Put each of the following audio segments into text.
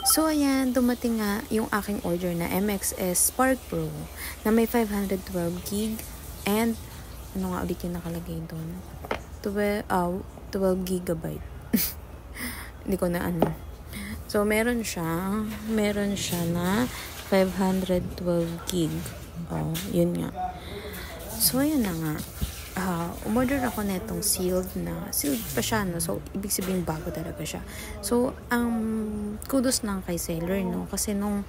So, ayan, dumating nga yung aking order na MXS Spark Pro na may 512 gig and ano nga ulit yung nakalagay doon? 12 gigabyte. Hindi ko na ano. So, meron siya na 512 gig. Oh, yun nga. So, ayan na nga. Umorder ako na itong sealed pa siya, no? So, ibig sabihin bago talaga siya. So, kudos lang kay seller, no? Kasi nung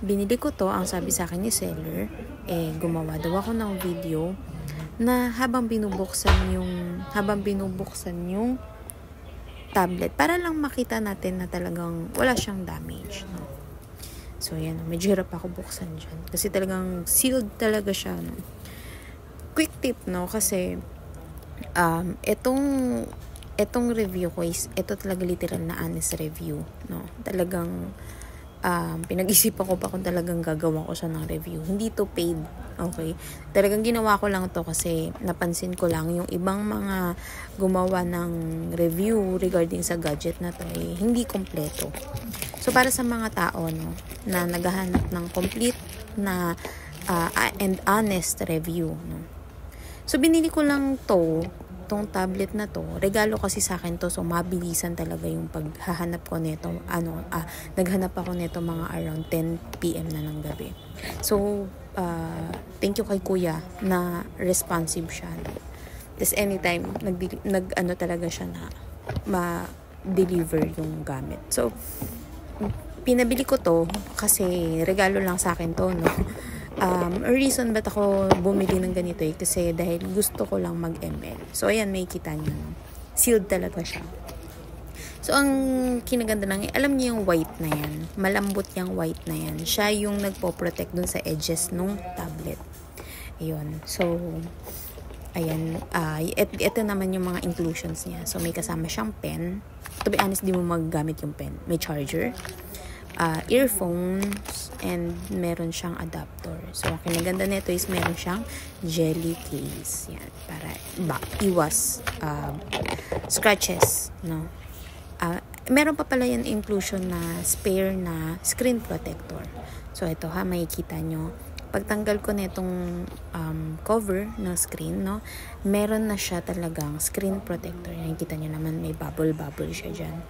binili ko to, ang sabi sa akin ni seller, gumawa daw ako ng video na habang binubuksan yung tablet, para lang makita natin na talagang wala siyang damage, no? So, yan. Medyo hirap ako buksan dyan. Kasi talagang sealed talaga siya, no? Quick tip, no? Kasi, etong review ko is, ito talaga literal na honest review, no? Talagang, pinag-isipan ko pa kung talagang gagawa ko siya ng review. Hindi to paid, okay? Talagang ginawa ko lang to kasi napansin ko lang yung ibang mga gumawa ng review regarding sa gadget na to, hindi kompleto. So, para sa mga tao, no, na naghahanap ng complete na and honest review, no. So, binili ko lang tong tablet na to. Regalo kasi sa akin to. So, mabilisan talaga yung paghahanap ko nito. Naghanap ako nito mga around 10 PM na ng gabi. So, thank you kay kuya na responsive siya. Tapos, anytime, nag-ano talaga siya na ma-deliver yung gamit. So, pinabili ko to kasi regalo lang sa akin to, no? Reason ba't ako bumili ng ganito kasi dahil gusto ko lang mag-ML. So, ayan, may kita nyo, no? Sealed talaga siya. So, ang kinaganda lang, alam niyo yung white na yan. Malambot yung white na yan. Siya yung nagpo-protect dun sa edges nung tablet. Ayun. So, ayan. Ito naman yung mga inclusions niya. So, may kasama siyang pen. To be honest, di mo magagamit yung pen. May charger. Earphones, and meron siyang adapter. So, ang kinaganda nito is meron siyang jelly case. Yan, para iwas scratches, no? Meron pa pala yung inclusion na spare na screen protector. So, ito ha, makikita nyo. Pagtanggal ko nitong cover ng screen, no, meron na siya talagang screen protector. Nakikita nyo naman, may bubble siya dyan.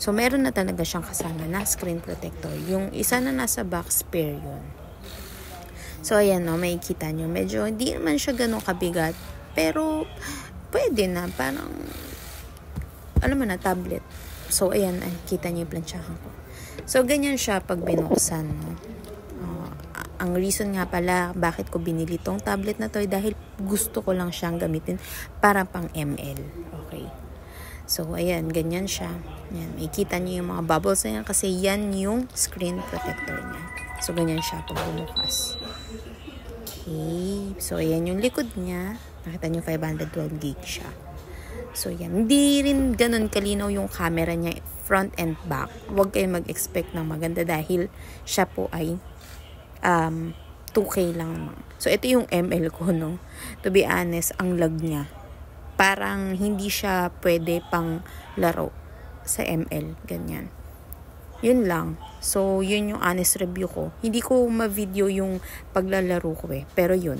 So, meron na talaga siyang kasama na screen protector. Yung isa na nasa box, spare yun. So, ayan, no, makikita nyo. Medyo, hindi naman siya ganun kabigat. Pero, pwede na. Parang, alam mo na, tablet. So, ayan, kita nyo yung plansyahan ko. So, ganyan siya pag binuksan, no. Ang reason nga pala bakit ko binili tong tablet na to dahil gusto ko lang siyang gamitin para pang ML. Okay. So, ayan, ganyan siya. Ayan, makikita niyo yung mga bubbles na yan kasi yan yung screen protector niya. So, ganyan siya pag bumukas. Okay. So, ayan yung likod niya. Nakita niyo 512 gig siya. So, yan. Hindi rin ganun kalinaw yung camera niya front and back. Huwag kayong mag-expect ng maganda dahil siya po ay 2K lang naman. So, ito yung ML ko, no? To be honest, ang lag niya. Parang hindi siya pwede pang laro sa ML. Ganyan. Yun lang. So, yun yung honest review ko. Hindi ko ma-video yung paglalaro ko Pero yun.